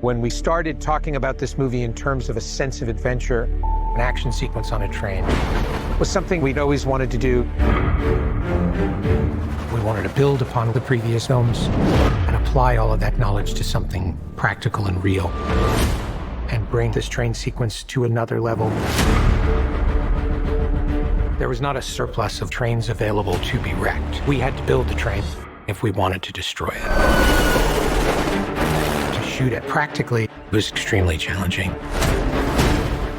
When we started talking about this movie in terms of a sense of adventure, an action sequence on a train was something we'd always wanted to do. We wanted to build upon the previous films and apply all of that knowledge to something practical and real, and bring this train sequence to another level. There was not a surplus of trains available to be wrecked. We had to build the train if we wanted to destroy it. To shoot it practically was extremely challenging.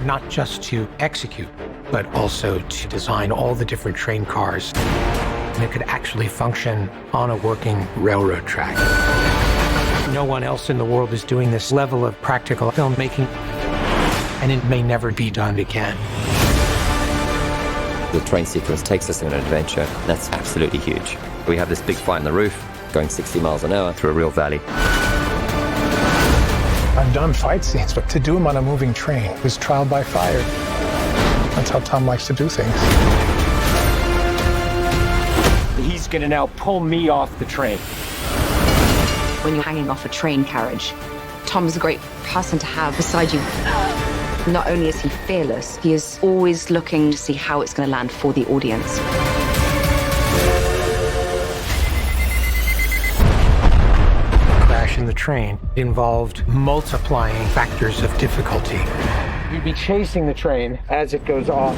Not just to execute, but also to design all the different train cars, and it could actually function on a working railroad track. No one else in the world is doing this level of practical filmmaking, and it may never be done again. The train sequence takes us on an adventure. That's absolutely huge. We have this big fight on the roof, going 60 miles an hour through a real valley. I've done fight scenes, but to do them on a moving train was trial by fire. That's how Tom likes to do things. He's gonna now pull me off the train. When you're hanging off a train carriage, Tom's a great person to have beside you. Not only is he fearless, he is always looking to see how it's going to land for the audience. Crash in the train involved multiplying factors of difficulty. You'd be chasing the train as it goes off.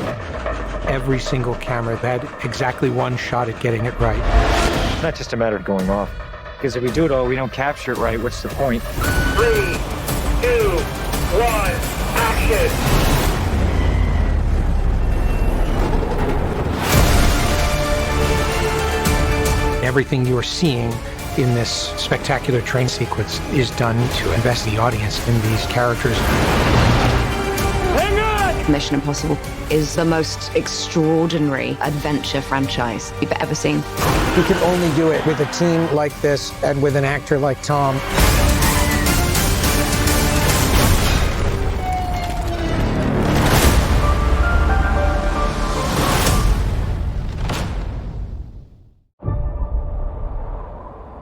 Every single camera had exactly one shot at getting it right. It's not just a matter of going off. Because if we do it all, we don't capture it right, what's the point? 3, 2, 1. Action! Everything you are seeing in this spectacular train sequence is done to invest the audience in these characters. Hang on! Mission Impossible is the most extraordinary adventure franchise you've ever seen. You can only do it with a team like this and with an actor like Tom.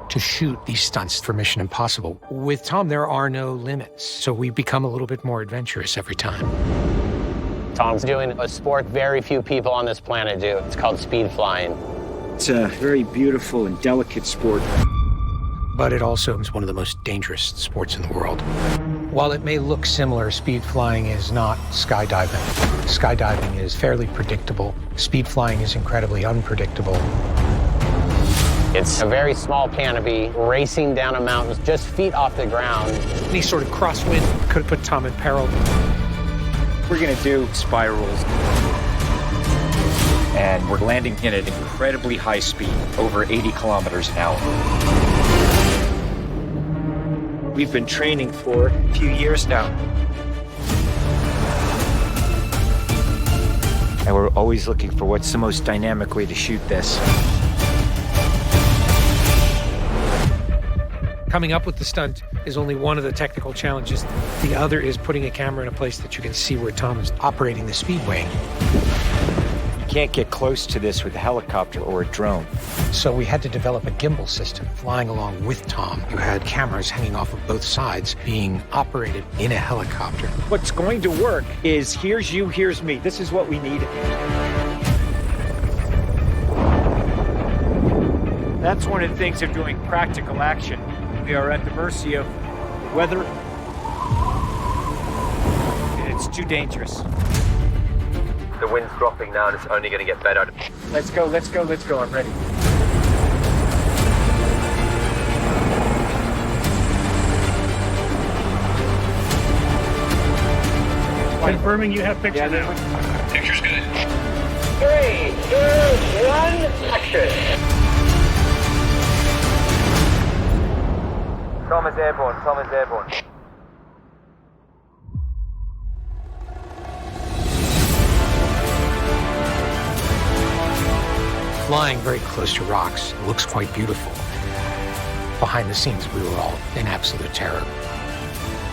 To shoot these stunts for Mission Impossible. With Tom, there are no limits, so we become a little bit more adventurous every time. Tom's doing a sport very few people on this planet do. It's called speed flying. It's a very beautiful and delicate sport. But it also is one of the most dangerous sports in the world. While it may look similar, speed flying is not skydiving. Skydiving is fairly predictable. Speed flying is incredibly unpredictable. It's a very small canopy, racing down a mountain, just feet off the ground. Any sort of crosswind could have put Tom in peril. We're gonna do spirals. And we're landing in at incredibly high speed, over 80 kilometers an hour. We've been training for a few years now. And we're always looking for what's the most dynamic way to shoot this. Coming up with the stunt is only one of the technical challenges. The other is putting a camera in a place that you can see where Tom is operating the speedway. You can't get close to this with a helicopter or a drone. So we had to develop a gimbal system flying along with Tom. You had cameras hanging off of both sides being operated in a helicopter. What's going to work is here's you, here's me. This is what we need. That's one of the things of doing practical action. We are at the mercy of weather. It's too dangerous. The wind's dropping now and it's only going to get better. Let's go, let's go, let's go. I'm ready. Confirming you have picture now. Picture's good. 3, 2, 1, action! Tom is airborne, Tom is airborne. Flying very close to rocks looks quite beautiful. Behind the scenes, we were all in absolute terror.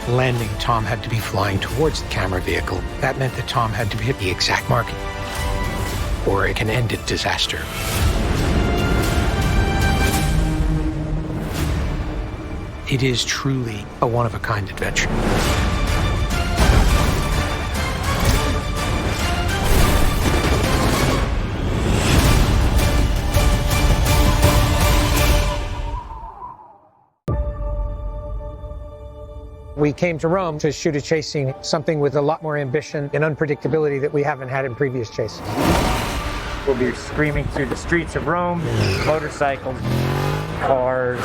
Landing, Tom had to be flying towards the camera vehicle. That meant that Tom had to hit the exact mark, or it can end in disaster. It is truly a one-of-a-kind adventure. We came to Rome to shoot a chase scene, something with a lot more ambition and unpredictability that we haven't had in previous chases. We'll be screaming through the streets of Rome, motorcycles, cars.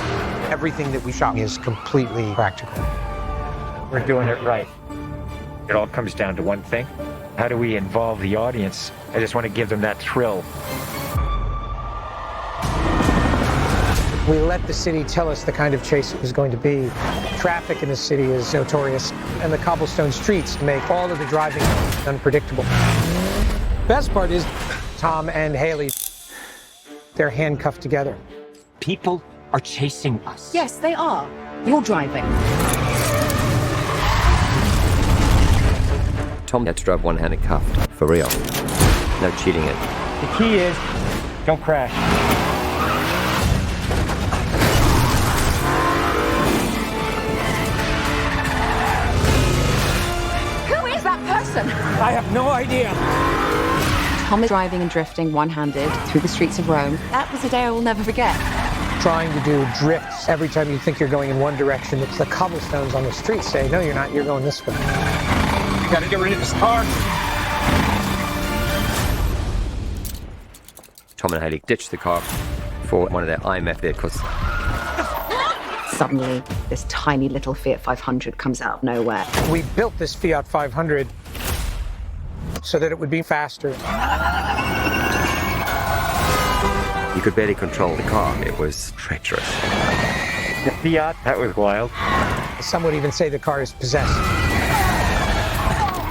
Everything that we shot is completely practical. We're doing it right. It all comes down to one thing. How do we involve the audience? I just want to give them that thrill. We let the city tell us the kind of chase it was going to be. Traffic in the city is notorious, and the cobblestone streets make all of the driving unpredictable. Best part is Tom and Haley, they're handcuffed together. People are chasing us. Yes, they are. You're driving. Tom had to drive one-handed cuffed, for real. No cheating it. The key is, don't crash. Who is that person? I have no idea. Tom is driving and drifting one-handed through the streets of Rome. That was a day I will never forget. Trying to do drifts every time you think you're going in one direction. It's the cobblestones on the street say, no, you're not, you're going this way. We gotta get rid of this car. Tom and Haley ditched the car for one of their IMF vehicles. Suddenly, this tiny little Fiat 500 comes out of nowhere. We built this Fiat 500 so that it would be faster. You could barely control the car. It was treacherous. The Fiat, that was wild. Some would even say the car is possessed.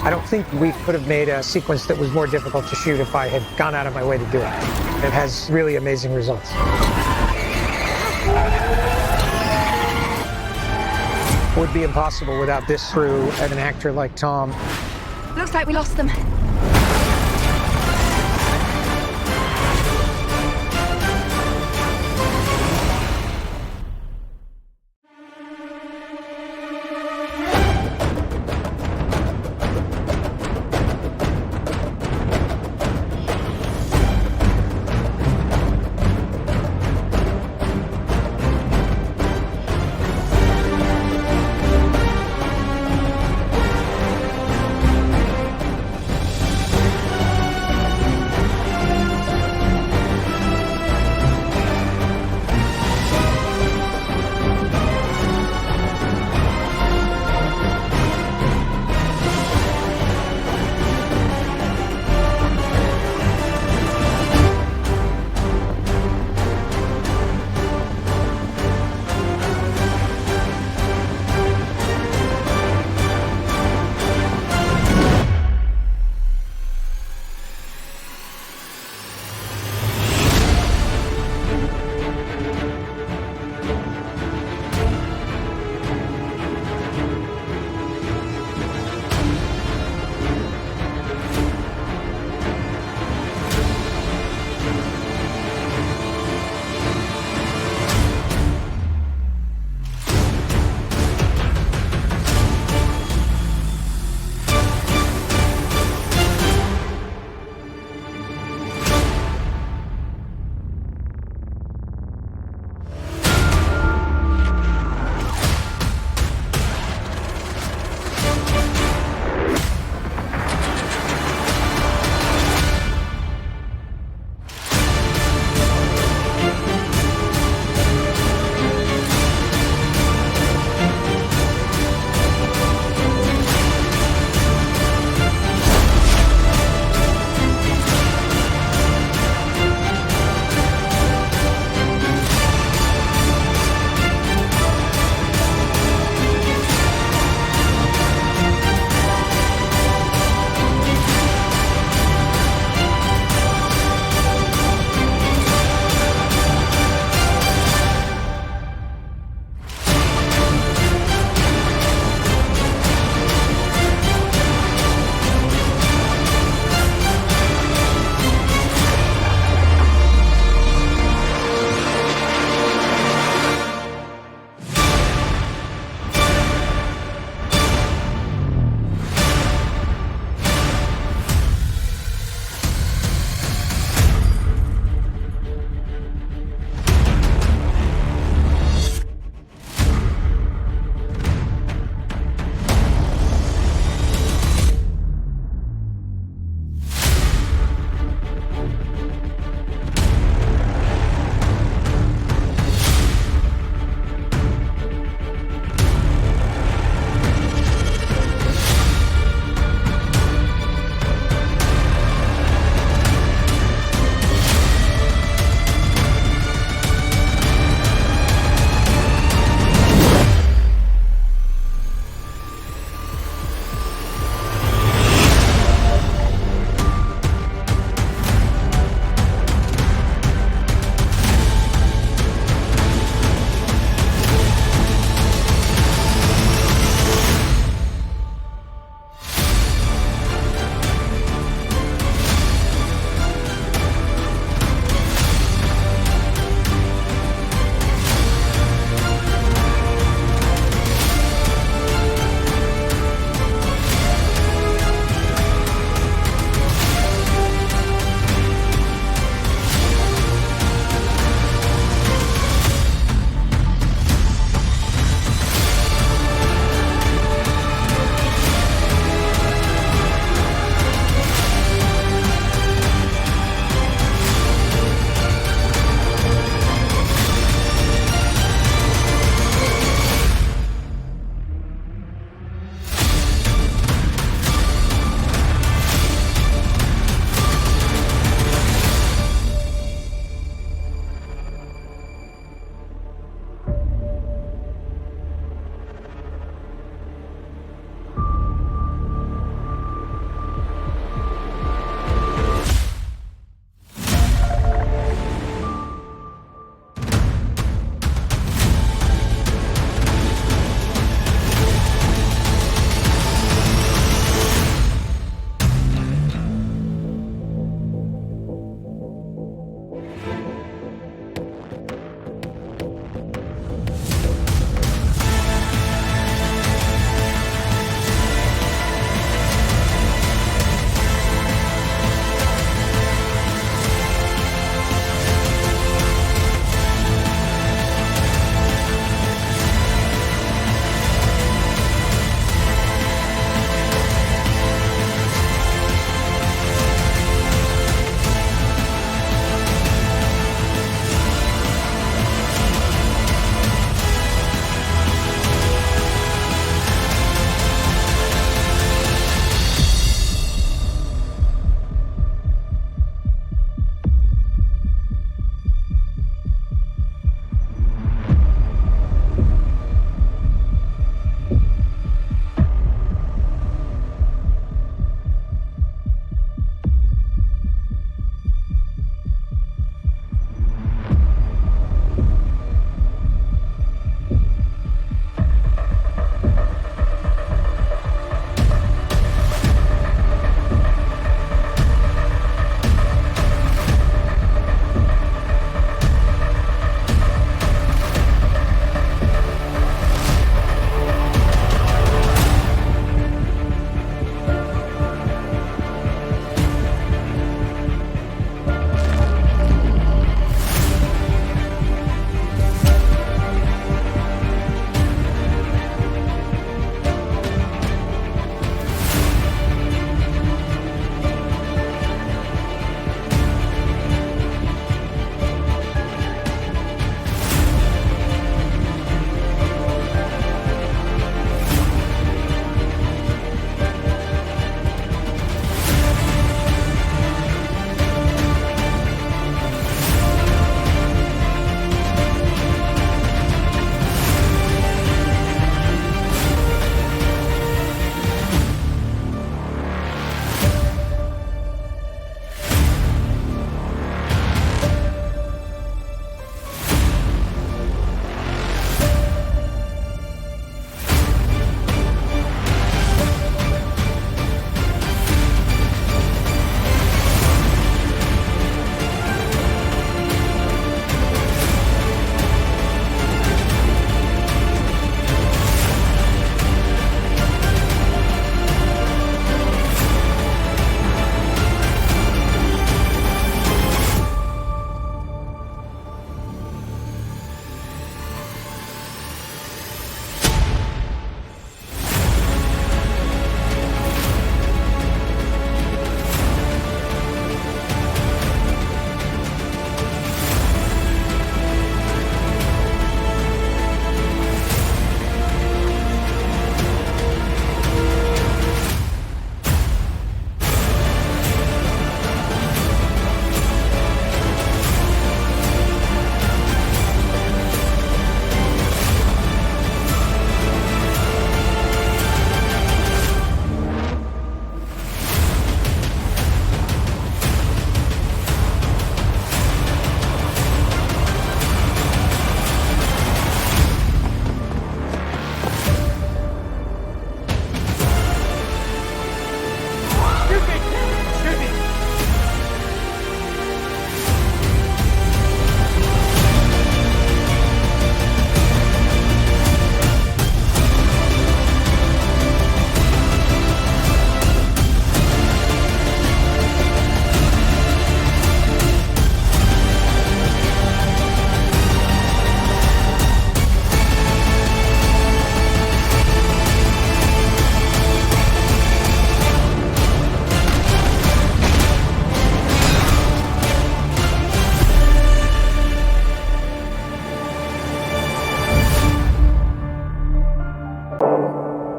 I don't think we could have made a sequence that was more difficult to shoot if I had gone out of my way to do it. It has really amazing results. Would be impossible without this crew and an actor like Tom. Looks like we lost them.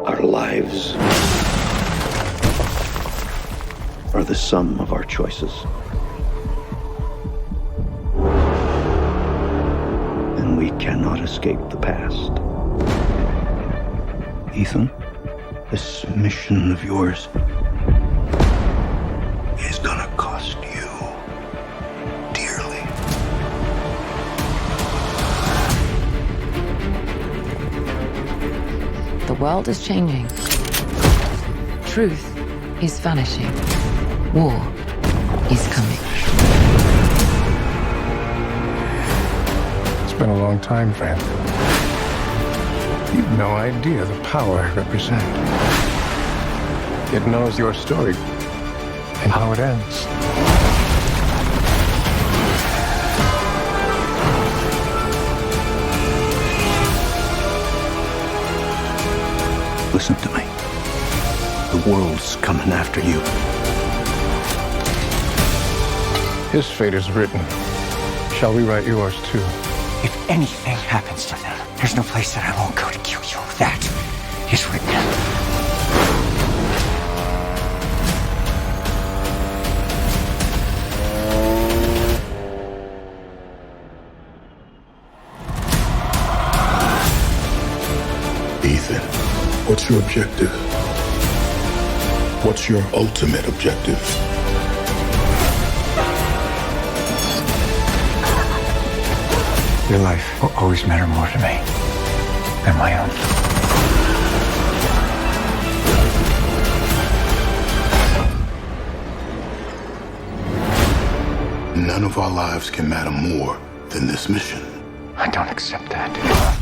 Our lives are the sum of our choices. And we cannot escape the past. Ethan, this mission of yours is gonna cost you dearly. The world is changing. Truth is vanishing. War is coming. It's been a long time, friend. You've no idea the power I represent. It knows your story and how it ends. Listen to me. The world's coming after you. His fate is written. Shall we write yours too? If anything happens to them, there's no place that I won't go to kill you. That is written. Ethan, what's your objective? What's your ultimate objective? Your life will always matter more to me than my own. None of our lives can matter more than this mission. I don't accept that.